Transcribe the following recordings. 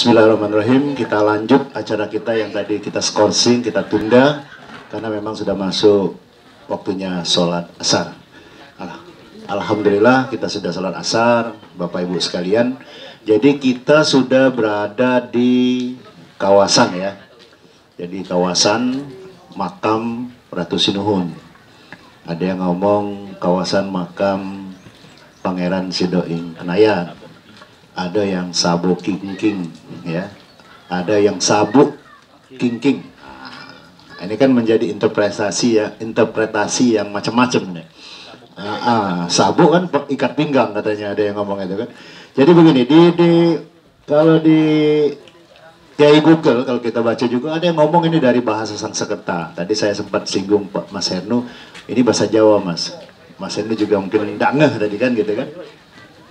Bismillahirrahmanirrahim. Kita lanjut acara kita yang tadi kita skorsing, kita tunda karena memang sudah masuk waktunya sholat asar. Alhamdulillah kita sudah sholat asar, Bapak Ibu sekalian. Jadi kita sudah berada di kawasan ya. Jadi kawasan makam Ratu Sinuhun. Ada yang ngomong kawasan makam Pangeran Sidoing Kenayan. Ada yang Sabo Kingking ya, ada yang Sabuk Kingking. Ini kan menjadi interpretasi yang macam-macam nih. Sabuk kan ikat pinggang katanya, ada yang ngomong itu kan. Jadi begini, kalau di Google kalau kita baca juga ada yang ngomong ini dari bahasa Sanskerta. Tadi saya sempat singgung Pak Mas Hernu, ini bahasa Jawa Mas. Mas Hernu juga mungkin nggak ngeh tadi kan gitu kan.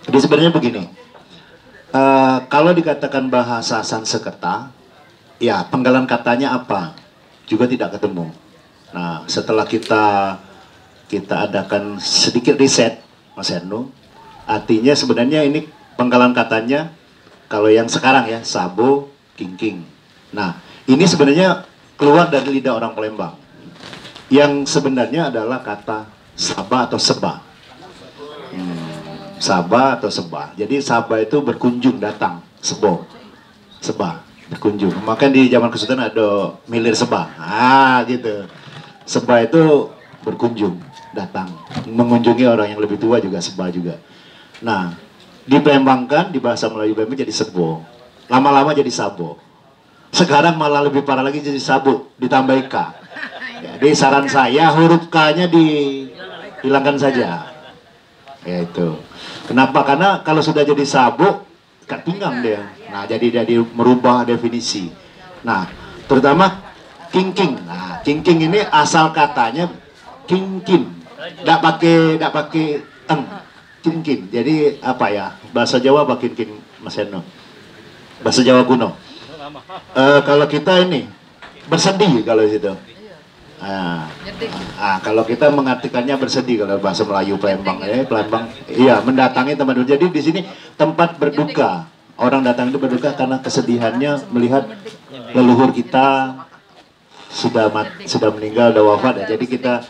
Jadi sebenarnya begini. Kalau dikatakan bahasa Sanskerta, ya penggalan katanya apa juga tidak ketemu. Nah, setelah kita adakan sedikit riset, Mas Hernu, artinya sebenarnya ini penggalan katanya kalau yang sekarang ya Sabo Kingking. Nah, ini sebenarnya keluar dari lidah orang Palembang. Yang sebenarnya adalah kata Saba atau Seba. Saba atau Seba. Jadi Saba itu berkunjung, datang. Sebo, Seba, berkunjung. Maka di zaman Kesultanan ada milir Seba. Gitu. Seba itu berkunjung, datang. Mengunjungi orang yang lebih tua juga Seba juga. Nah, dipelembangkan di bahasa Melayu Palembang jadi Sebo. Lama-lama jadi Sabo. Sekarang malah lebih parah lagi jadi Sabu, ditambah K. Jadi saran saya huruf K-nya dihilangkan saja. Ya itu. Kenapa? Karena kalau sudah jadi sabuk, ikat pinggang dia. Nah, jadi merubah definisi. Nah, terutama kingking. Nah, kingking ini asal katanya kingkin. Nggak pakai eng. Kingkin. Jadi apa ya? Bahasa Jawa apa kingkin, Mas Eno? Bahasa Jawa kuno. Kalau kita ini bersedih kalau di situ. Kalau kita mengartikannya bersedih kalau bahasa Melayu Palembang, iya mendatangi tempat berduka. Jadi di sini tempat berduka. Orang datang itu berduka karena kesedihannya melihat leluhur kita sudah meninggal, sudah wafat ya. Jadi kita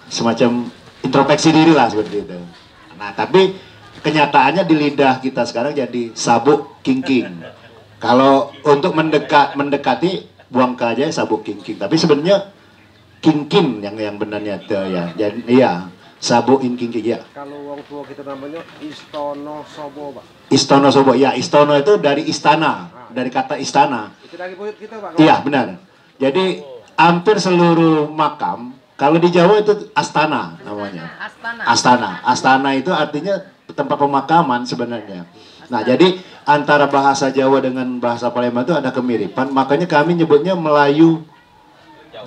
semacam introspeksi diri lah seperti itu. Nah, tapi kenyataannya di lidah kita sekarang jadi Sabuk Kingking. Kalau untuk mendekati buang ke aja Sabuk Kingking. Tapi sebenarnya Kingkin yang benarnya itu ya. Jadi iya, Sabo Kingking ya. Kalau wong tua kita namanya Istono Sobo, Pak. Istono Sobo. Ya, Istono itu dari istana, dari kata istana. Itu dari buyut kita, Pak. Iya, benar. Jadi hampir seluruh makam kalau di Jawa itu astana namanya. Astana. Astana itu artinya tempat pemakaman sebenarnya. Nah, jadi antara bahasa Jawa dengan bahasa Palembang itu ada kemiripan, makanya kami nyebutnya Melayu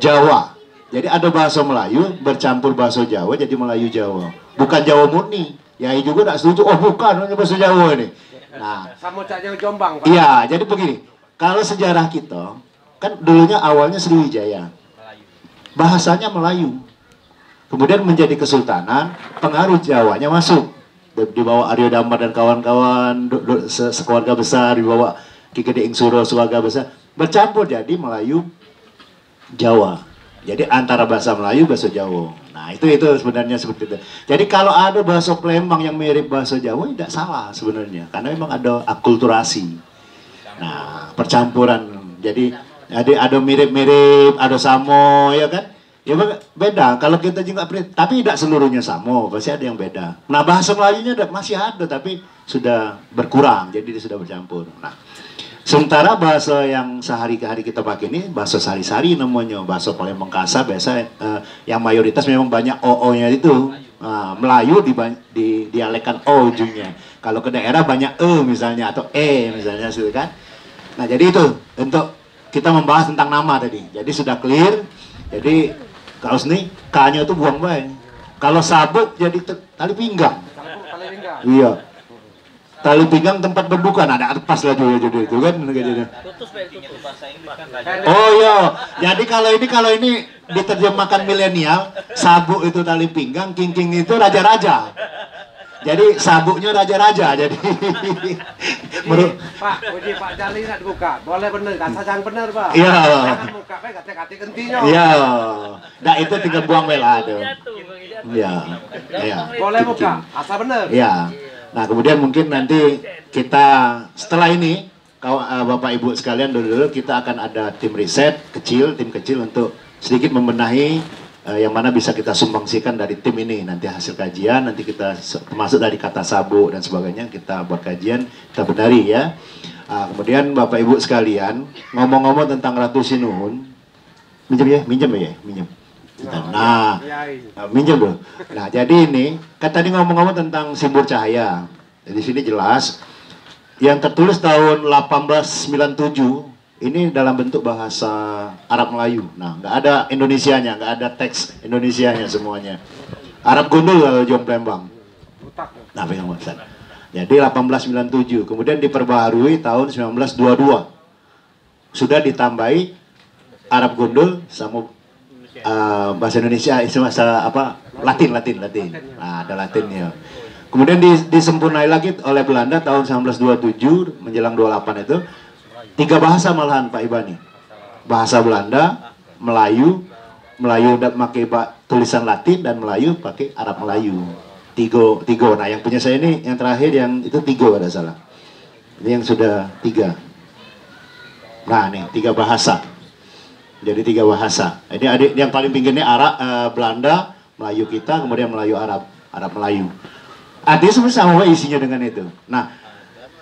Jawa. Jadi ada bahasa Melayu bercampur bahasa Jawa jadi Melayu Jawa. Bukan Jawa murni. Ya juga tidak setuju. Oh bukan, bahasa Jawa ini. Nah, sama caknya Jombang, Pak. Iya, jadi begini. Kalau sejarah kita kan dulunya awalnya Sriwijaya. Bahasanya Melayu. Kemudian menjadi kesultanan, pengaruh Jawanya masuk. Di bawah Aryo Damar dan kawan-kawan sekeluarga besar, di bawah Ki Gede Suro sekeluarga besar, bercampur jadi Melayu Jawa. Jadi antara bahasa Melayu, bahasa Jawa. Nah itu sebenarnya seperti itu. Jadi kalau ada bahasa Palembang yang mirip bahasa Jawa, tidak salah sebenarnya. Karena memang ada akulturasi. Nah percampuran. Jadi ada mirip-mirip, ada samo, ya kan? Ya beda. Kalau kita juga tapi tidak seluruhnya samo, pasti ada yang beda. Nah bahasa Melayunya masih ada, tapi sudah berkurang. Jadi dia sudah bercampur. Nah. Sementara bahasa yang sehari-hari kita pakai ini bahasa sari-sari namanya, bahasa Palembang kasar biasa yang mayoritas memang banyak o-nya itu. Melayu dialekkan o ujungnya. Kalau ke daerah banyak misalnya atau misalnya gitu kan. Nah, jadi itu untuk kita membahas tentang nama tadi. Jadi sudah clear. Jadi kalau sini K-nya itu buang baik. Kalau sabuk jadi tali pinggang. Iya. Tali pinggang tempat berduka, ada pas lah juga jadi itu kan. Oh iya, jadi kalau ini diterjemahkan milenial, sabuk itu tali pinggang, kingking itu raja-raja. Jadi sabuknya raja-raja. Jadi Pak, uji Pak Charlie nak dibuka. Boleh bener, rasa jangan bener, Pak. Iya. Jangan buka, Pak, kate-kate gentinya. Iya. Nah itu tinggal buang bela tuh. Iya. Iya. Boleh buka, asal bener. Iya. Nah kemudian mungkin nanti kita setelah ini, Bapak Ibu sekalian dulu kita akan ada tim riset kecil, tim kecil untuk sedikit membenahi yang mana bisa kita sumbangsikan dari tim ini. Nanti hasil kajian, nanti kita termasuk dari kata sabuk dan sebagainya, kita buat kajian, kita benahi ya. Kemudian Bapak Ibu sekalian, ngomong-ngomong tentang Ratu Sinuhun, minjem ya. Nah, minjem dulu. Nah, jadi ini kan tadi ngomong-ngomong tentang simbol cahaya. Di sini jelas yang tertulis tahun 1897 ini dalam bentuk bahasa Arab Melayu. Nah, nggak ada Indonesianya, nggak ada teks Indonesianya semuanya. Arab Gundul kalau Jong Plembang. Nah, pegang Ustaz. Jadi 1897, kemudian diperbaharui tahun 1922. Sudah ditambahi Arab Gundul sama bahasa Indonesia, bahasa apa? Latin. Nah, ada Latinnya. Kemudian disempurnai lagi oleh Belanda tahun 1927 menjelang 28 itu 3 bahasa malahan Pak Ibani. Bahasa Belanda, Melayu pakai tulisan Latin dan Melayu pakai Arab Melayu. Tigo. Nah, yang punya saya ini yang terakhir yang itu Tigo ada salah. Ini yang sudah 3. Nah, nih 3 bahasa. Jadi 3 bahasa. Ini adik yang paling pinggirnya Arab, Belanda, Melayu kita, kemudian Melayu Arab Melayu. Artinya sebenarnya sama isinya dengan itu. Nah,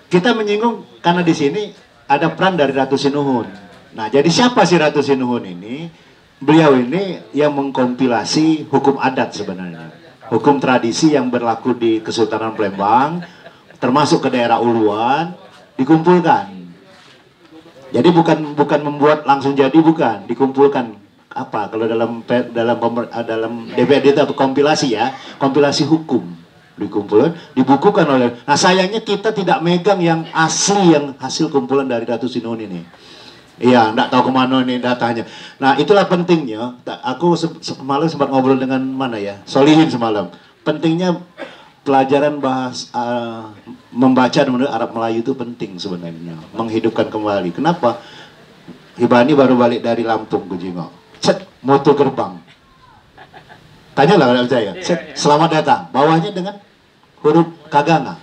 kita menyinggung karena di sini ada peran dari Ratu Sinuhun. Nah, jadi siapa sih Ratu Sinuhun ini? Beliau ini yang mengkompilasi hukum adat sebenarnya. Hukum tradisi yang berlaku di Kesultanan Palembang, termasuk ke daerah Uluan, dikumpulkan. Jadi bukan membuat langsung jadi, bukan, dikumpulkan apa kalau dalam DPRD itu apa, kompilasi ya, kompilasi hukum dikumpulkan, dibukukan oleh. Nah sayangnya kita tidak megang yang asli, yang hasil kumpulan dari Ratu Sinuhun ini. Iya, enggak tahu kemana ini datanya. Nah itulah pentingnya. Aku semalam sempat ngobrol dengan mana ya, Solihin semalam. Pentingnya pelajaran membaca dan menulis Arab Melayu itu penting sebenarnya, menghidupkan kembali. Kenapa? Hibani baru balik dari Lampung, Kujingo. Cet, moto gerbang. Tanyalah kalau saya. Cet, selamat datang. Bawahnya dengan huruf Kaganga.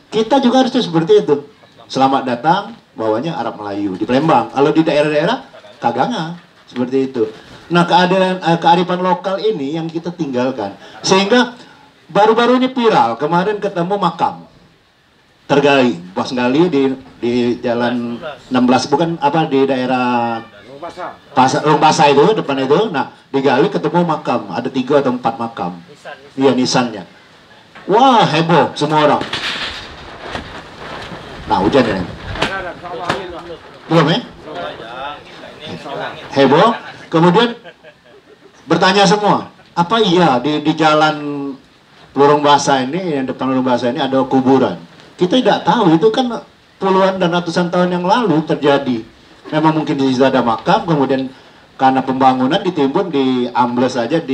Kita juga harusnya seperti itu. Selamat datang, bawahnya Arab Melayu di Palembang. Kalau di daerah-daerah Kaganga seperti itu. Nah, kearifan lokal ini yang kita tinggalkan. Sehingga baru-baru ini viral, kemarin ketemu makam tergali, pas gali di jalan 16, bukan apa, di daerah Lombasa itu, depan itu. Nah, digali ketemu makam, ada 3 atau 4 makam. Iya, nisannya. Wah, heboh semua orang. Nah, hujan ya. Belum ya? Heboh. Kemudian bertanya semua, apa iya di jalan Lorong Basah ini, yang depan Lorong Basah ini ada kuburan? Kita tidak tahu, itu kan puluhan dan ratusan tahun yang lalu terjadi. Memang mungkin di situ ada makam, kemudian karena pembangunan ditimbun, diambles saja,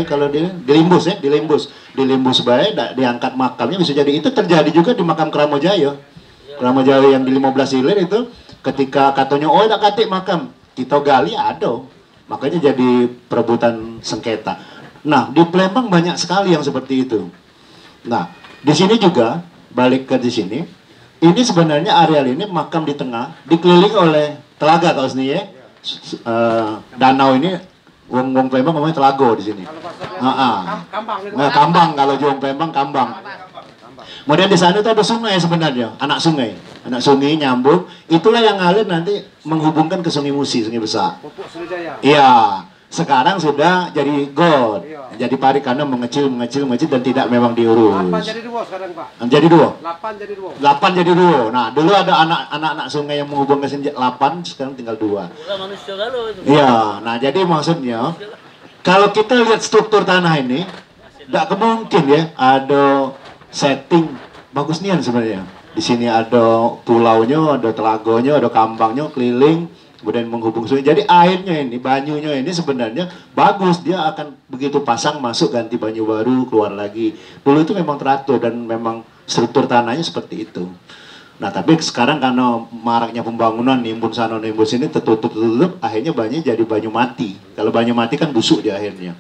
kalau dilimbus baik, diangkat makamnya, bisa jadi. Itu terjadi juga di makam Kramajaya yang di 15 Ilir itu, ketika katanya tak katik makam, kita gali ada, makanya jadi perebutan sengketa. Nah, di Palembang banyak sekali yang seperti itu. Nah, di sini juga, balik ke di sini, ini sebenarnya areal ini makam di tengah, dikelilingi oleh telaga kalau sini ya. Danau ini, wong Palembang ngomongnya telago di sini. Kambang kalau Jong Palembang kambang. Kemudian di sana itu ada sungai sebenarnya, anak sungai nyambung. Itulah yang ngalir nanti menghubungkan ke Sungai Musi, Sungai Besar. Iya. Sekarang sudah jadi got, jadi pari karena mengecil dan tidak memang diurus. 8 jadi 2 sekarang Pak. Jadi 2. 8 jadi 2. 8 jadi 2. Nah dulu ada anak sungai yang menghubungkan 8, sekarang tinggal 2. Iya. Nah jadi maksudnya kalau kita lihat struktur tanah ini, tidak kemungkin ya ada setting bagus nian sebenarnya. Di sini ada pulaunya, ada telagonya, ada kambangnya keliling. kemudian menghubung sungai. Jadi airnya ini, banyunya ini sebenarnya bagus, dia akan begitu pasang masuk ganti banyu baru keluar lagi. Dulu itu memang teratur dan memang struktur tanahnya seperti itu. Nah tapi sekarang karena maraknya pembangunan nimbun sana nimbun sini tertutup, akhirnya banyu jadi banyu mati. Kalau banyu mati kan busuk di akhirnya.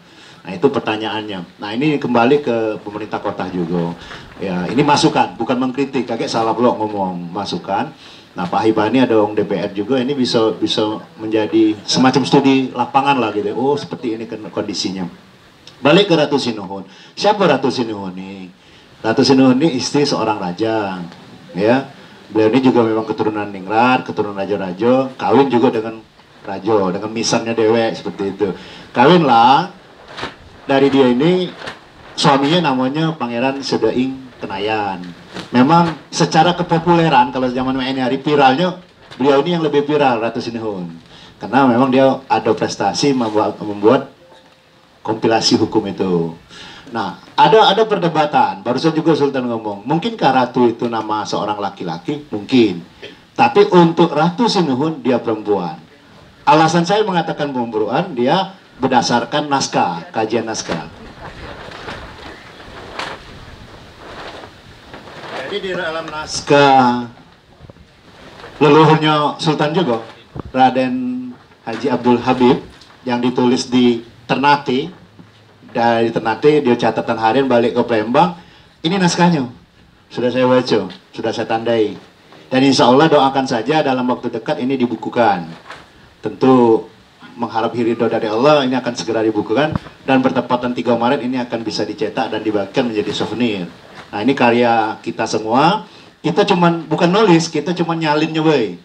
Nah itu pertanyaannya. Nah ini kembali ke pemerintah kota juga. Ya ini masukan, bukan mengkritik. Kakek salah blok ngomong masukan. Nah Pak Hibani ada orang DPR juga, ini bisa menjadi semacam studi lapangan lah gitu. Oh seperti ini kondisinya. Balik ke Ratu Sinuhun. Siapa Ratu Sinuhun ini? Ratu Sinuhun ini istri seorang raja. Ya, beliau ini juga memang keturunan Ningrat, keturunan raja-raja. Kawin juga dengan raja, dengan misannya dewek seperti itu. Kawin lah. Dari dia ini suaminya namanya Pangeran Sedaing Kenayan. Memang secara kepopuleran kalau zaman ini hari viralnya beliau ini yang lebih viral Ratu Sinuhun. Karena memang dia ada prestasi membuat kompilasi hukum itu. Nah, ada perdebatan. Barusan juga Sultan ngomong, mungkinkah Ratu itu nama seorang laki-laki? Mungkin. Tapi untuk Ratu Sinuhun dia perempuan. Alasan saya mengatakan perempuan, dia berdasarkan naskah, kajian naskah. Jadi di dalam naskah leluhurnya Sultan juga, Raden Haji Abdul Habib, yang ditulis di Ternate, dari Ternate dia catatan harian balik ke Palembang, ini naskahnya sudah saya baca, sudah saya tandai, dan insya Allah doakan saja dalam waktu dekat ini dibukukan. Tentu mengharap ridho dari Allah, ini akan segera dibukukan, dan bertepatan 3 Maret ini akan bisa dicetak dan dibagikan menjadi souvenir. Nah ini karya kita semua, kita cuman bukan nulis, kita cuman nyalinnya wey.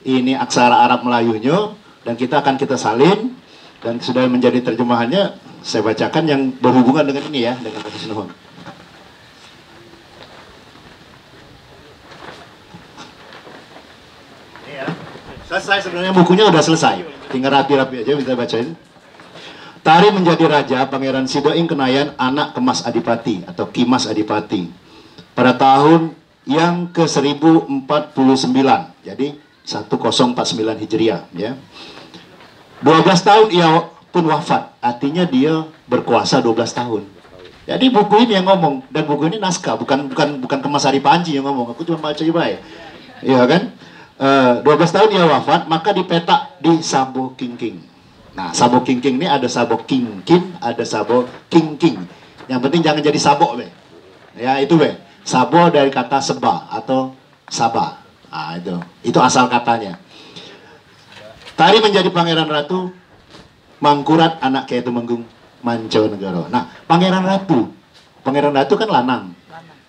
Ini aksara Arab Melayunya, dan kita salin, dan sudah menjadi terjemahannya, saya bacakan yang berhubungan dengan ini ya, dengan Ratu Sinuhun. Ini ya, selesai sebenarnya bukunya udah selesai, tinggal rapi-rapi aja bisa bacain. Tari menjadi raja Pangeran Sedaing Kenayan, anak Kemas Adipati atau Kimas Adipati pada tahun yang ke-1049, jadi 1049 Hijriah ya. 12 tahun ia pun wafat, artinya dia berkuasa 12 tahun. Jadi buku ini yang ngomong, dan buku ini naskah, bukan Kemas Adipati yang ngomong, aku cuma baca baik. Iya kan? 12 tahun ia wafat, maka dipetak di Sabo Kingking. Nah, Sabo Kingking ini ada Sabo Kingkin, ada Sabo Kingking. Yang penting jangan jadi sabok, be. Ya, itu, be. Sabo dari kata seba atau sabah. Nah, itu asal katanya. Tari menjadi pangeran ratu, Mangkurat anak Kyai Tumenggung Manconegoro. Nah, pangeran ratu kan lanang.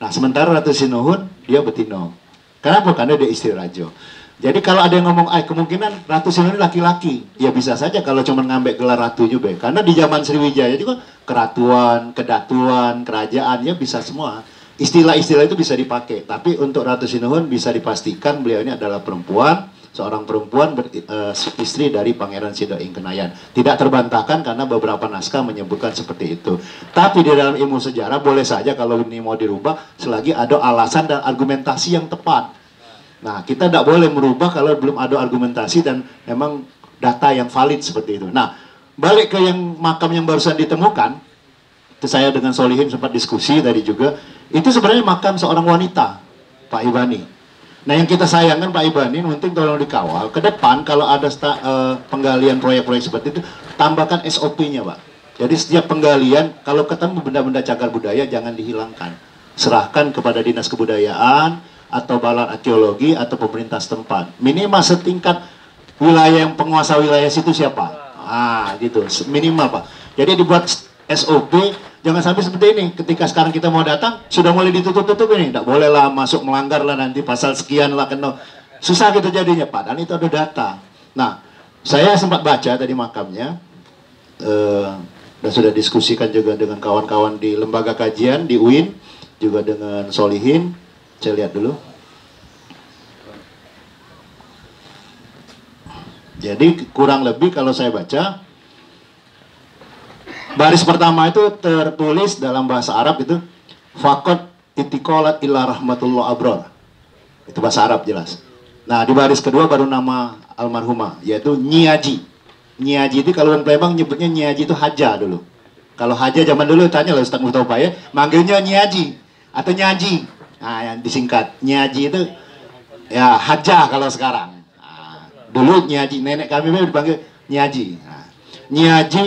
Nah, sementara Ratu Sinuhun dia betino. Kenapa? Karena dia istri raja. Jadi kalau ada yang ngomong, kemungkinan Ratu Sinuhun ini laki-laki, ya bisa saja kalau cuma ngambil gelar ratunya, be. Karena di zaman Sriwijaya juga keratuan, kedatuan, kerajaan, ya bisa semua. Istilah-istilah itu bisa dipakai. Tapi untuk Ratu Sinuhun bisa dipastikan beliau ini adalah perempuan, seorang perempuan istri dari Pangeran Sedaing Kenayan. Tidak terbantahkan karena beberapa naskah menyebutkan seperti itu. Tapi di dalam ilmu sejarah boleh saja kalau ini mau dirubah selagi ada alasan dan argumentasi yang tepat. Nah, kita tidak boleh merubah kalau belum ada argumentasi dan memang data yang valid seperti itu. Nah, balik ke yang makam yang barusan ditemukan, itu saya dengan Solihin sempat diskusi tadi juga, itu sebenarnya makam seorang wanita, Pak Hibani. Nah, yang kita sayangkan Pak Hibani, mungkin tolong dikawal, ke depan kalau ada penggalian proyek-proyek seperti itu, tambahkan SOP-nya, Pak. Jadi setiap penggalian, kalau ketemu benda-benda cagar budaya, jangan dihilangkan. Serahkan kepada Dinas Kebudayaan, atau balai arkeologi atau pemerintah setempat. Minimal setingkat wilayah yang penguasa wilayah situ siapa? Gitu. Minimal, Pak. Jadi dibuat SOP, jangan sampai seperti ini. Ketika sekarang kita mau datang, sudah mulai ditutup-tutup ini. Tidak boleh lah masuk, melanggar lah nanti pasal sekian lah kena. Susah gitu jadinya, Pak. Dan itu ada data. Nah, saya sempat baca tadi makamnya, dan sudah diskusikan juga dengan kawan-kawan di lembaga kajian di UIN, juga dengan Solihin. Saya lihat dulu. Jadi kurang lebih kalau saya baca, baris pertama itu tertulis dalam bahasa Arab itu Faqat itikolat illa rahmatullah abror. Itu bahasa Arab jelas. Nah, di baris kedua baru nama almarhumah, yaitu Nyi Haji. Nyi Haji itu kalau orang Palembang nyebutnya Nyi Haji itu Haja dulu. Kalau Haja zaman dulu tanya lah Ustaz Mustafa ya, manggilnya Nyi Haji atau Nyaji. Nah, yang disingkat Nyi Haji itu ya Haja kalau sekarang. Nah, dulu Nyi Haji, nenek kami dipanggil Nyi Haji. Nah, Nyi Haji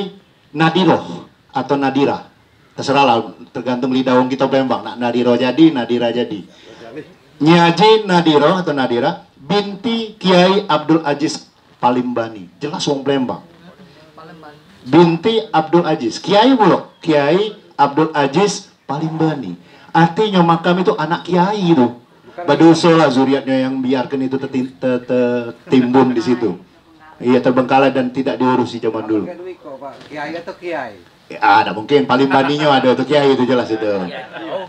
Nadiroh atau Nadira. Terserah lah, tergantung lidah wong kita Palembang. Nak Nadiro jadi, Nadira jadi. Nyi Haji Nadiro atau Nadira binti Kiai Abdul Aziz Palimbani. Jelas wong Palembang. Binti Abdul Aziz. Kiai Bulog. Kiai Abdul Aziz Palimbani. Artinya makam itu anak kiai itu. Baduso lah zuriatnya yang biarkan itu tertimbun di situ. Iya, terbengkalai dan tidak diurusi zaman dulu. Kiai atau kiai? Ya, ada mungkin Palimbaninya ada itu kiai itu jelas itu.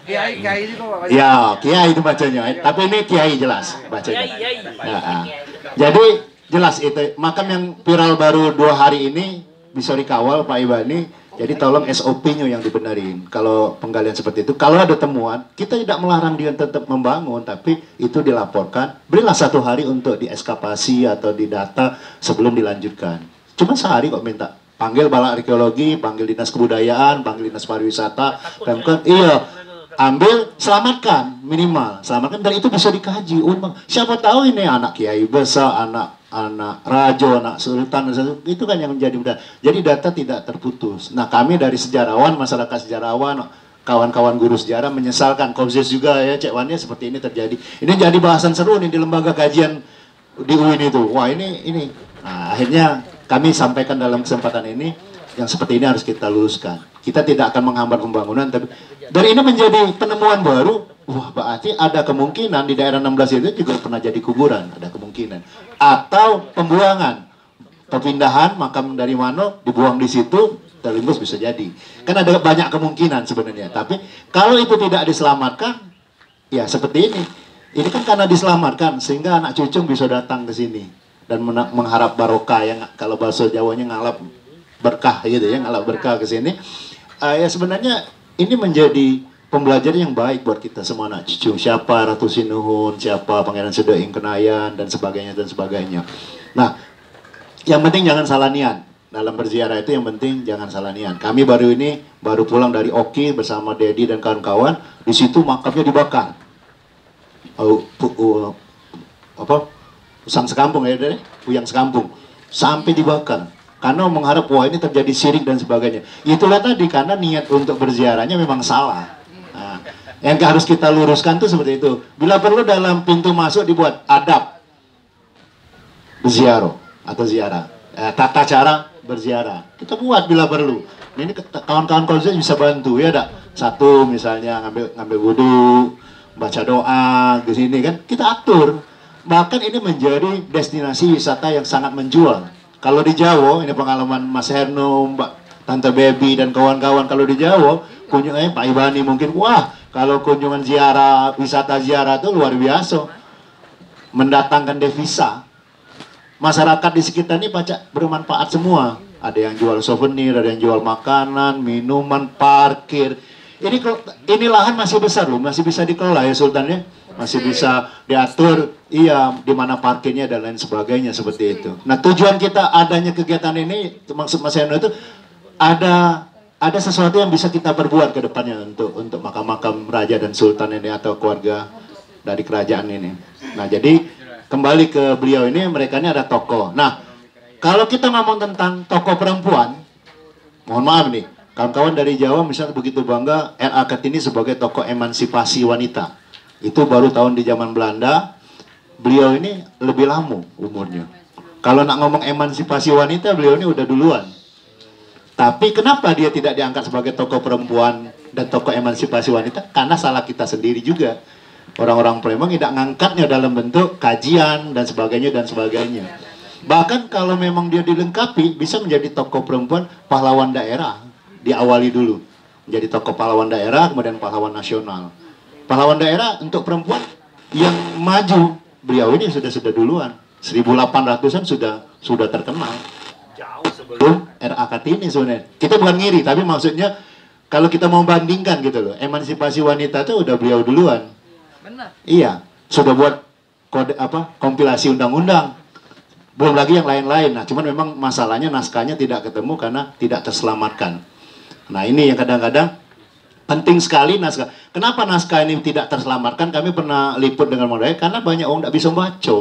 Kiai itu Pak. Ya, kiai itu bacanya. Tapi ini kiai jelas bacanya. Nah, jadi jelas itu makam yang viral baru 2 hari ini bisa dikawal Pak Ibani. Jadi tolong SOP-nya yang dibenerin. Kalau penggalian seperti itu, kalau ada temuan, kita tidak melarang dia tetap membangun, tapi itu dilaporkan. Berilah 1 hari untuk dieskapasi atau didata sebelum dilanjutkan. Cuma sehari kok minta. Panggil balak arkeologi, panggil dinas kebudayaan, panggil dinas pariwisata, Pemkot, iya, ambil, selamatkan minimal, selamatkan dan itu bisa dikaji. Siapa tahu ini anak kiai besar, anak raja, anak sultan, itu kan yang menjadi mudah. Jadi data tidak terputus. Nah, kami dari sejarawan, masyarakat sejarawan, kawan-kawan guru sejarah menyesalkan, Komses juga ya, Cek Wannya seperti ini terjadi. Ini jadi bahasan seru nih di lembaga kajian di UIN itu. Wah, ini. Nah, akhirnya kami sampaikan dalam kesempatan ini, yang seperti ini harus kita luruskan. Kita tidak akan menghambat pembangunan, tapi dari ini menjadi penemuan baru, wah berarti ada kemungkinan di daerah 16 itu juga pernah jadi kuburan, ada kemungkinan. Atau pembuangan, perpindahan makam dari mana, dibuang di situ, terlimbus bisa jadi. Kan ada banyak kemungkinan sebenarnya, tapi kalau itu tidak diselamatkan, ya seperti ini. Ini kan karena diselamatkan, sehingga anak cucu bisa datang ke sini. Dan mengharap barokah, yang kalau bahasa Jawanya ngalap berkah gitu ya, ngalap berkah ke sini. Ya sebenarnya ini menjadi pembelajaran yang baik buat kita semua anak cucu. Siapa Ratu Sinuhun, siapa Pangeran Sedaing Kenayan dan sebagainya dan sebagainya. Nah, yang penting jangan salah niat. Dalam berziarah itu yang penting jangan salah niat. Kami baru pulang dari Oki bersama Dedi dan kawan-kawan. Di situ makamnya dibakar. Usang sekampung ya, Puyang sekampung sampai dibakar karena mengharap wah ini terjadi syirik dan sebagainya. Itulah tadi karena niat untuk berziarahnya memang salah. Nah, yang harus kita luruskan tuh seperti itu. Bila perlu dalam pintu masuk dibuat adab berziarah atau ziarah, tata cara berziarah. Kita buat bila perlu. Ini kawan-kawan konsen bisa bantu ya, dak. Satu misalnya ngambil wudhu, baca doa di sini kan kita atur. Bahkan ini menjadi destinasi wisata yang sangat menjual. Kalau di Jawa, ini pengalaman Mas Herno, Mbak Tante Baby dan kawan-kawan. Kalau di Jawa, kunjungannya Pak Ibani mungkin, wah, kalau kunjungan ziarah, wisata ziarah itu luar biasa. Mendatangkan devisa. Masyarakat di sekitar ini bermanfaat semua. Ada yang jual souvenir, ada yang jual makanan, minuman, parkir. Ini lahan masih besar loh, masih bisa dikelola ya Sultannya. Masih bisa diatur, iya, di mana parkirnya dan lain sebagainya seperti itu. Nah, tujuan kita adanya kegiatan ini, maksud Mas Heno itu ada sesuatu yang bisa kita perbuat ke depannya untuk makam-makam raja dan sultan ini atau keluarga dari kerajaan ini. Nah, jadi kembali ke beliau ini, mereka ini ada tokoh. Nah, kalau kita ngomong tentang tokoh perempuan, mohon maaf nih, kawan-kawan dari Jawa misalnya begitu bangga R.A. Kartini sebagai tokoh emansipasi wanita. Itu baru tahun di zaman Belanda. Beliau ini lebih lama umurnya. Kalau nak ngomong emansipasi wanita, beliau ini udah duluan. Tapi kenapa dia tidak diangkat sebagai tokoh perempuan dan tokoh emansipasi wanita? Karena salah kita sendiri juga. Orang-orang Palembang tidak ngangkatnya dalam bentuk kajian dan sebagainya dan sebagainya. Bahkan kalau memang dia dilengkapi, bisa menjadi tokoh perempuan pahlawan daerah. Diawali dulu. Menjadi tokoh pahlawan daerah, kemudian pahlawan nasional. Pahlawan daerah untuk perempuan yang maju, beliau ini sudah duluan. 1800-an sudah terkenal. Jauh sebelum R.A. Kartini sebenarnya. Kita bukan ngiri, tapi maksudnya kalau kita mau bandingkan gitu loh, emansipasi wanita itu udah beliau duluan. Benar. Iya, sudah buat kode kompilasi undang-undang. Belum lagi yang lain-lain. Nah, cuman memang masalahnya naskahnya tidak ketemu karena tidak terselamatkan. Nah, ini yang kadang-kadang penting sekali naskah. Kenapa naskah ini tidak terselamatkan? Kami pernah liput dengan modal karena banyak orang tidak bisa baca.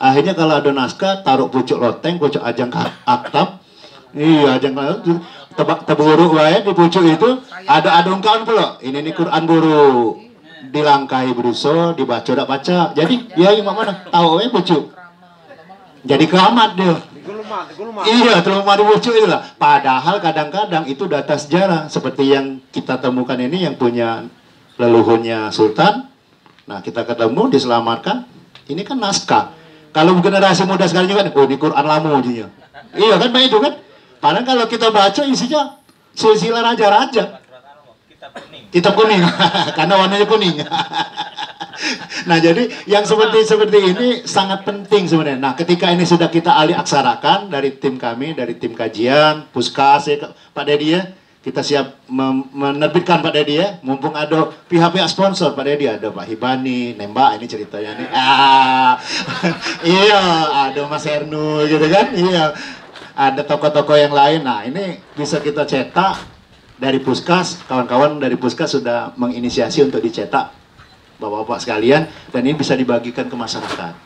Akhirnya kalau ada naskah, taruh pucuk loteng, pucuk ajang aktab. Iya, ajang tebak teburu wae di pucuk itu ada ungkapan pula. Ini Quran buru dilangkahi beruso, dibaca tidak baca. Jadi ya mana tahu wae pucuk. Jadi keramat dia. Iya, terlalu dibucuk itu lah. Padahal kadang-kadang itu data sejarah seperti yang kita temukan ini yang punya leluhurnya Sultan. Nah, kita ketemu diselamatkan. Ini kan naskah. Kalau generasi muda sekarang juga, oh ini Quran lama ujinya. Iya kan, Pak itu kan. Padahal kalau kita baca isinya silsilah raja-raja. Kitab kuning. Karena warnanya kuning. Nah, jadi yang seperti ini sangat penting sebenarnya. Nah, ketika ini sudah kita alih aksarakan dari tim kami, dari tim kajian, Puskas, ya, Pak Dedi ya, kita siap menerbitkan Pak Dedi ya. Mumpung ada pihak-pihak sponsor Pak Dedi, ada Pak Hibani, nembak ini ceritanya nih. Iya, ada Mas Hernu gitu kan. Iya. Ada tokoh-tokoh yang lain. Nah, ini bisa kita cetak dari Puskas, kawan-kawan dari Puskas sudah menginisiasi untuk dicetak Bapak-bapak sekalian, dan ini bisa dibagikan ke masyarakat.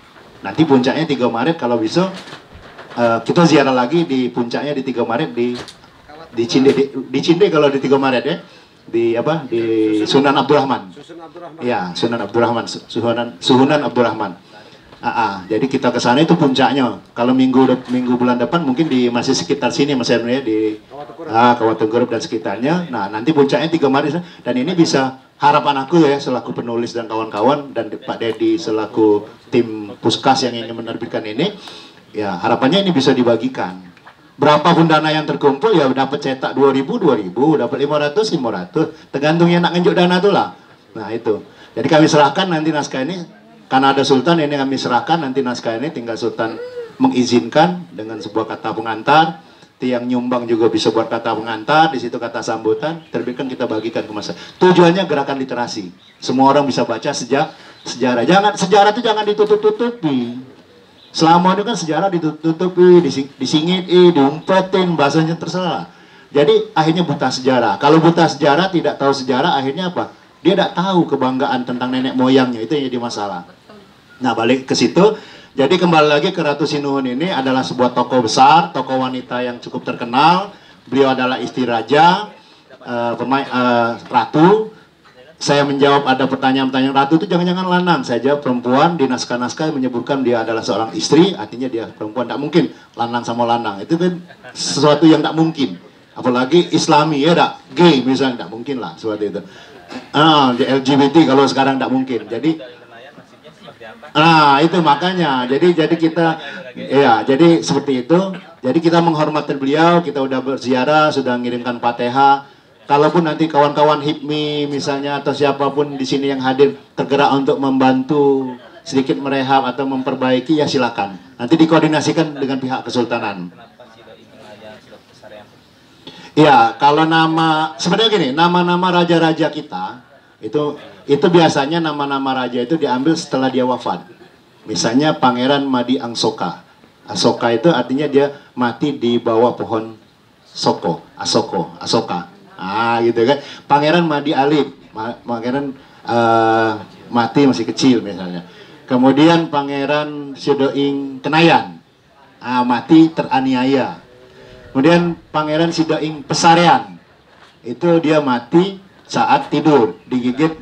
Nanti puncaknya 3 Maret kalau bisa kita ziarah lagi di puncaknya di 3 Maret di Cinde kalau di 3 Maret ya. Di Sunan Abdurrahman. Ya, Sunan Abdurrahman, Suhunan Abdurrahman. Jadi kita ke sana itu puncaknya. Kalau minggu bulan depan mungkin masih sekitar sini Mas Hernu ya, di Kabupaten dan sekitarnya. Nah, nanti puncaknya 3 Maret dan ini bisa harapan aku ya selaku penulis dan kawan-kawan dan Pak Dedi selaku tim Puskas yang ingin menerbitkan ini, ya harapannya ini bisa dibagikan. Berapapun dana yang terkumpul ya dapat cetak 2.000, dapat 500, tergantungnya nak ngenjuk dana tuh lah. Nah itu. Jadi kami serahkan nanti naskah ini, karena ada Sultan ini kami serahkan nanti naskah ini, tinggal Sultan mengizinkan dengan sebuah kata pengantar. Yang nyumbang juga bisa buat kata pengantar, di situ kata sambutan, terbitkan kita bagikan ke masyarakat. Tujuannya gerakan literasi. Semua orang bisa baca sejarah. Sejarah itu jangan ditutup-tutupi. Selama itu kan sejarah ditutup-tutupi, disingit, diumpetin, bahasanya terserah. Jadi akhirnya buta sejarah. Kalau buta sejarah, tidak tahu sejarah, akhirnya apa? Dia tidak tahu kebanggaan tentang nenek moyangnya, itu yang jadi masalah. Nah, balik ke situ. Jadi kembali lagi ke Ratu Sinuhun ini adalah sebuah tokoh besar, tokoh wanita yang cukup terkenal. Beliau adalah istri raja, ratu. Saya menjawab ada pertanyaan-pertanyaan ratu itu jangan-jangan lanang. Saya jawab perempuan, di naskah-naskah menyebutkan dia adalah seorang istri, artinya dia perempuan. Tidak mungkin lanang sama lanang, itu kan sesuatu yang tidak mungkin. Apalagi Islami ya, tidak gay misalnya, tidak mungkin lah seperti itu. Di LGBT kalau sekarang tidak mungkin. Jadi itu makanya. Jadi kita ya, jadi seperti itu. Jadi kita menghormati beliau, kita udah berziarah, sudah mengirimkan Fatihah. Kalaupun nanti kawan-kawan HIPMI misalnya atau siapapun di sini yang hadir tergerak untuk membantu sedikit merehab atau memperbaiki, ya silakan. Nanti dikoordinasikan dengan pihak kesultanan. Ya, kalau nama sebenarnya gini, nama-nama raja-raja kita itu biasanya nama-nama raja itu diambil setelah dia wafat. Misalnya Pangeran Madi Angsoka. Asoka itu artinya dia mati di bawah pohon Asoka. Gitu kan. Pangeran Madi Alip, pangeran mati masih kecil misalnya. Kemudian Pangeran Sidoing Kenayan, mati teraniaya. Kemudian Pangeran Sidoing Pesarean, itu dia mati saat tidur digigit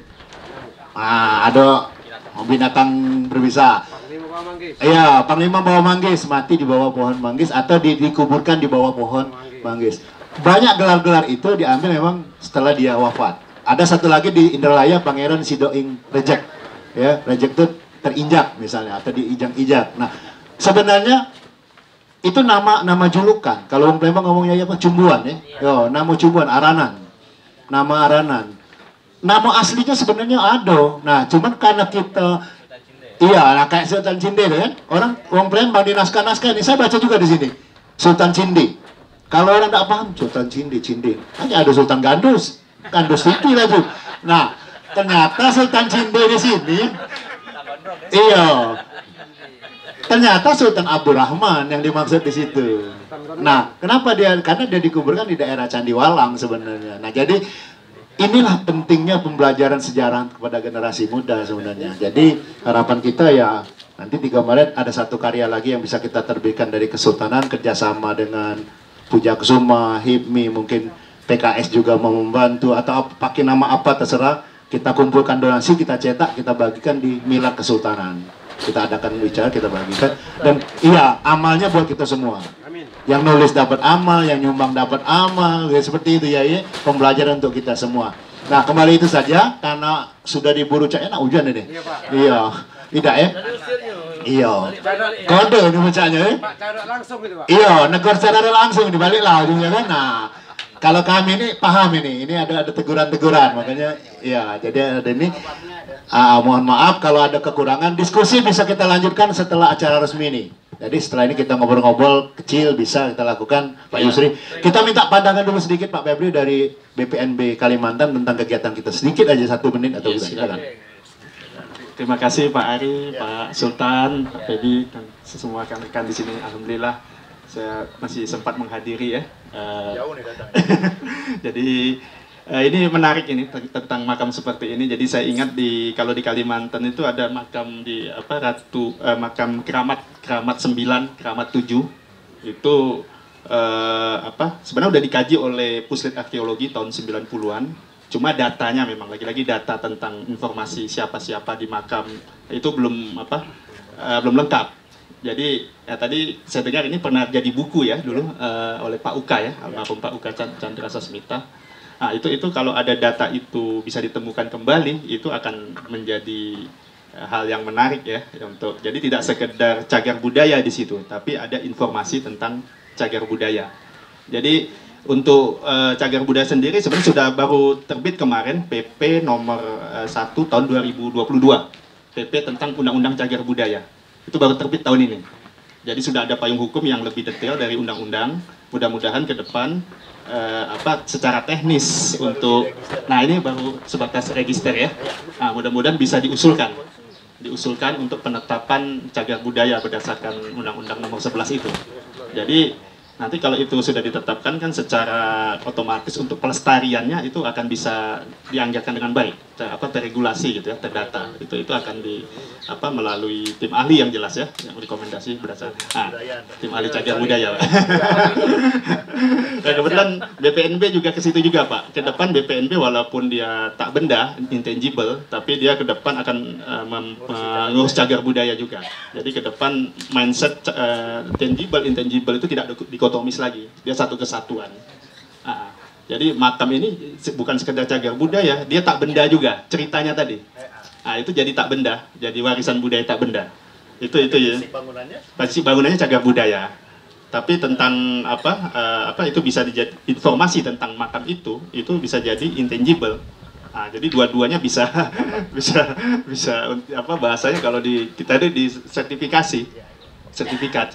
ada binatang berbisa. Iya, Panglima Bawah Manggis mati di bawah pohon manggis atau dikuburkan di bawah pohon manggis. Banyak gelar-gelar itu diambil memang setelah dia wafat. Ada satu lagi di Indralaya, Pangeran Sidoing Rejek. Ya, Rejek itu terinjak misalnya atau diinjak-injak. Nah, sebenarnya itu nama julukan. Kalau orang Palembang ngomongnya apa? Cumbuan ya. Yo, nama cumbuan, aranan. Nama aranan. Nama aslinya sebenarnya ada. Nah, cuman karena kita kayak Sultan Cinde kan. Orang Palembang di naskah-naskah ini saya baca juga di sini. Sultan Cinde. Kalau orang tidak paham Sultan Cinde. Hanya ada Sultan Gandus. Gandus itu lah tuh. Nah, ternyata Sultan Cinde di sini Iya. Ternyata Sultan Abdurrahman yang dimaksud di situ. Nah, kenapa dia? Karena dia dikuburkan di daerah Candiwalang sebenarnya. Nah, jadi inilah pentingnya pembelajaran sejarah kepada generasi muda sebenarnya. Jadi harapan kita ya nanti 3 Maret ada satu karya lagi yang bisa kita terbitkan dari Kesultanan kerjasama dengan Puja Kusuma, HIPMI, mungkin PKS juga mau membantu atau pakai nama apa terserah. Kita kumpulkan donasi, kita cetak, kita bagikan di Milad Kesultanan. Kita adakan bicara, kita bagikan, dan iya amalnya buat kita semua. Yang nulis dapat amal, yang nyumbang dapat amal, ya, seperti itu ya, ya, pembelajaran untuk kita semua. Nah, kembali itu saja karena sudah diburu cak enak hujan ini. Iya, Pak. Iya, tidak ya? Iya. Kode ini bacanya ya? Pak, cara langsung gitu, Pak. Iya, negor secara langsung dibalik lah ujungnya kan. Nah, kalau kami ini paham ini ada teguran-teguran, makanya ya jadi ada ini. Mohon maaf kalau ada kekurangan, diskusi bisa kita lanjutkan setelah acara resmi ini. Jadi setelah ini kita ngobrol-ngobrol kecil bisa kita lakukan, Pak Yusri. Kita minta pandangan dulu sedikit Pak Febri dari BPNB Kalimantan tentang kegiatan kita, sedikit aja 1 menit atau silakan. Terima kasih Pak Ari, Pak Sultan, Pak Febri, dan semua rekan-rekan di sini. Alhamdulillah saya masih sempat menghadiri ya. Jauh nih datang. Jadi ini menarik ini tentang makam seperti ini. Jadi saya ingat kalau di Kalimantan itu ada makam di makam keramat 9, keramat 7. Itu sebenarnya udah dikaji oleh Puslit Arkeologi tahun 90-an. Cuma datanya memang lagi-lagi data tentang informasi siapa-siapa di makam itu belum lengkap. Jadi tadi saya dengar ini pernah jadi buku ya dulu oleh Pak Uka ya, almarhum Pak Uka Chandra Sasmita. Nah, itu kalau ada data itu bisa ditemukan kembali, itu akan menjadi hal yang menarik ya untuk. Jadi tidak sekedar cagar budaya di situ, tapi ada informasi tentang cagar budaya. Jadi untuk cagar budaya sendiri sebenarnya sudah baru terbit kemarin PP nomor 1 tahun 2022. PP tentang Undang-Undang Cagar Budaya. Itu baru terbit tahun ini. Jadi sudah ada payung hukum yang lebih detail dari undang-undang. Mudah-mudahan ke depan secara teknis untuk, nah ini baru sebatas register ya. Nah, mudah-mudahan bisa diusulkan untuk penetapan cagar budaya berdasarkan Undang-Undang Nomor 11 itu. Jadi nanti kalau itu sudah ditetapkan kan secara otomatis untuk pelestariannya itu akan bisa dianggarkan dengan baik, terregulasi gitu ya, terdata. Itu akan melalui tim ahli yang jelas ya, yang rekomendasi berdasarkan tim ahli cagar budaya. Nah, kebetulan BPNB juga ke situ juga Pak. Ke depan BPNB walaupun dia tak benda, intangible, tapi dia ke depan akan mengurus cagar budaya juga. Jadi ke depan mindset tangible, intangible itu tidak dikotomis lagi, dia satu kesatuan. Jadi makam ini bukan sekedar cagar budaya, dia tak benda juga, ceritanya tadi. Itu jadi tak benda, jadi warisan budaya tak benda. Itu ya. Basic bangunannya cagar budaya. Tapi tentang itu bisa dijadi informasi tentang makam itu bisa jadi intangible. Jadi dua-duanya bisa bahasanya kalau kita itu di sertifikat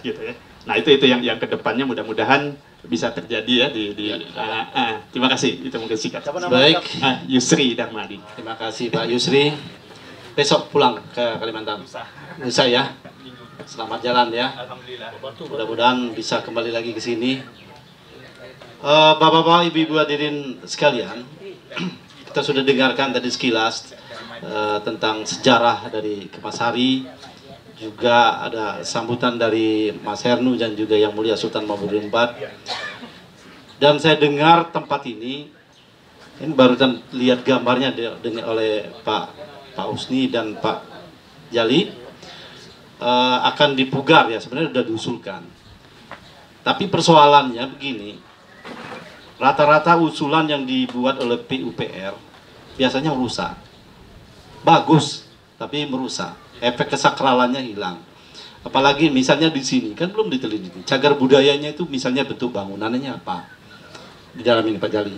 gitu ya. Nah itu yang kedepannya mudah-mudahan bisa terjadi ya terima kasih, itu mungkin singkat. Baik, Yusri Darmadi. terima kasih Pak Yusri. Besok pulang ke Kalimantan. Bisa ya. Selamat jalan ya. Alhamdulillah. Mudah-mudahan bisa kembali lagi ke sini. Bapak-bapak, ibu-ibu hadirin sekalian, kita sudah dengarkan tadi sekilas tentang sejarah dari Kemasari. Juga ada sambutan dari Mas Hernu dan juga Yang Mulia Sultan Mahmudin IV. Dan saya dengar tempat ini baru lihat gambarnya oleh Pak Usni dan Pak Jali, akan dipugar ya, sebenarnya sudah diusulkan. Tapi persoalannya begini, rata-rata usulan yang dibuat oleh PUPR biasanya merusak. Bagus, tapi merusak. Efek kesakralannya hilang. Apalagi misalnya di sini kan belum diteliti. Cagar budayanya itu misalnya bentuk bangunannya apa di dalam ini Pak Jali.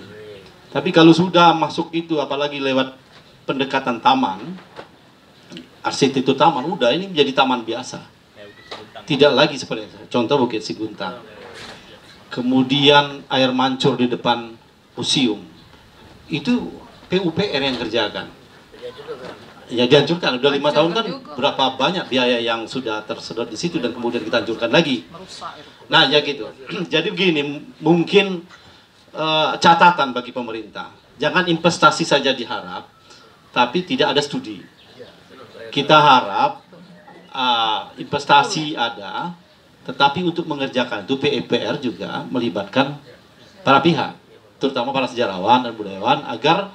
Tapi kalau sudah masuk itu, apalagi lewat pendekatan taman, arsitektur taman, udah ini menjadi taman biasa. Tidak lagi seperti itu. Contoh Bukit Siguntang. Kemudian air mancur di depan museum. Itu PUPR yang kerjakan. Ya dihancurkan, udah 5 tahun kan berapa banyak biaya yang sudah tersedot di situ dan kemudian kita hancurkan lagi. Nah ya gitu. Jadi begini, mungkin catatan bagi pemerintah, jangan investasi saja diharap, tapi tidak ada studi. Kita harap investasi ada, tetapi untuk mengerjakan itu PUPR juga melibatkan para pihak, terutama para sejarawan dan budayawan agar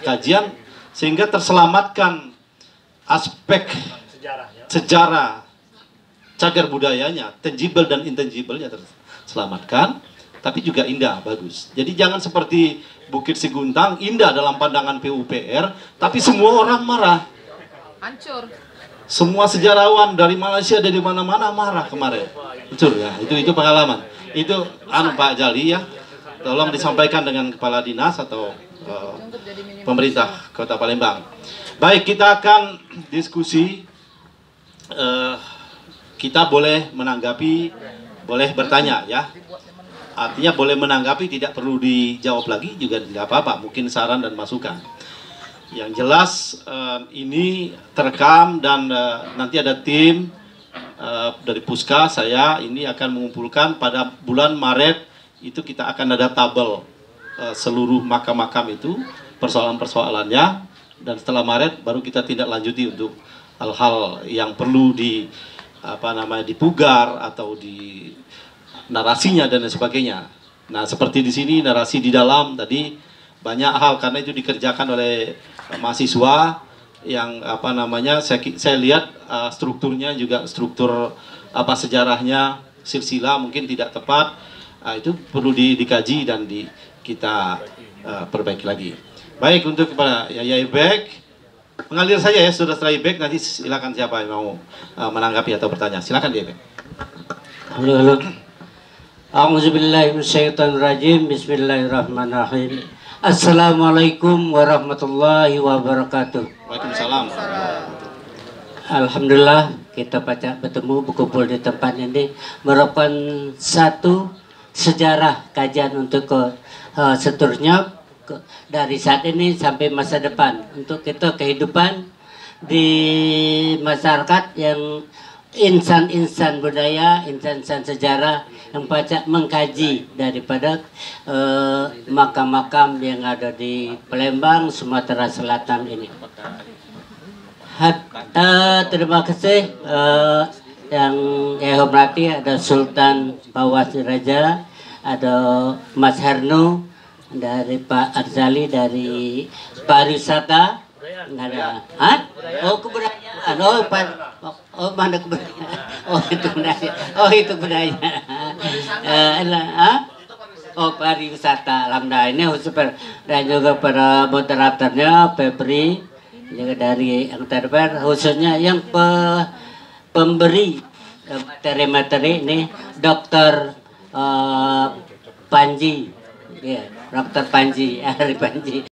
kajian sehingga terselamatkan aspek sejarah cagar budayanya, tangible dan intangible-nya terselamatkan, tapi juga indah, bagus. Jadi jangan seperti Bukit Siguntang, indah dalam pandangan PUPR, tapi semua orang marah. Hancur. Semua sejarawan dari Malaysia, dari mana-mana marah kemarin. Hancur ya, itu pengalaman. Itu Pak Jali ya, tolong disampaikan dengan kepala dinas atau pemerintah Kota Palembang. Baik, kita akan diskusi. Kita boleh menanggapi, boleh bertanya ya. Artinya boleh menanggapi, tidak perlu dijawab lagi juga tidak apa-apa. Mungkin saran dan masukan. Yang jelas ini terekam dan nanti ada tim dari Puska. Saya ini akan mengumpulkan pada bulan Maret itu kita akan ada tabel seluruh makam-makam itu, persoalan-persoalannya, dan setelah Maret baru kita tindak lanjuti untuk hal-hal yang perlu dipugar atau di narasinya dan lain sebagainya. Nah, seperti di sini narasi di dalam tadi banyak hal karena itu dikerjakan oleh mahasiswa yang saya lihat strukturnya juga struktur sejarahnya silsilah mungkin tidak tepat. Itu perlu dikaji dan kita perbaiki lagi. Baik, untuk kepada Yai Bek, mengalir saja ya, sudah setelah Bek nanti silakan siapa yang mau menanggapi atau bertanya. Silakan Yai Bek. Halo. A'udzubillahi minasyaitonirrajim. Bismillahirrahmanirrahim. Assalamualaikum warahmatullahi wabarakatuh. Waalaikumsalam. Alhamdulillah kita bertemu berkumpul di tempat ini merupakan satu sejarah kajian untuk seterusnya dari saat ini sampai masa depan untuk kita kehidupan di masyarakat yang insan-insan budaya, insan-insan sejarah yang mengkaji daripada makam-makam yang ada di Palembang, Sumatera Selatan ini. Terima kasih yang saya hormati, ada Sultan Bawasir Raja, ada Mas Herno dari Pak Arzali dari pariwisata, ada kebudayaan, mana kebudayaan, itu budaya, pariwisata. Alhamdulillah, ini khusus dan juga para moderatornya Febri juga dari Angkatan, khususnya yang pemberi materi-materi ini Dr. Panji, ya, Dr. Panji, Panji.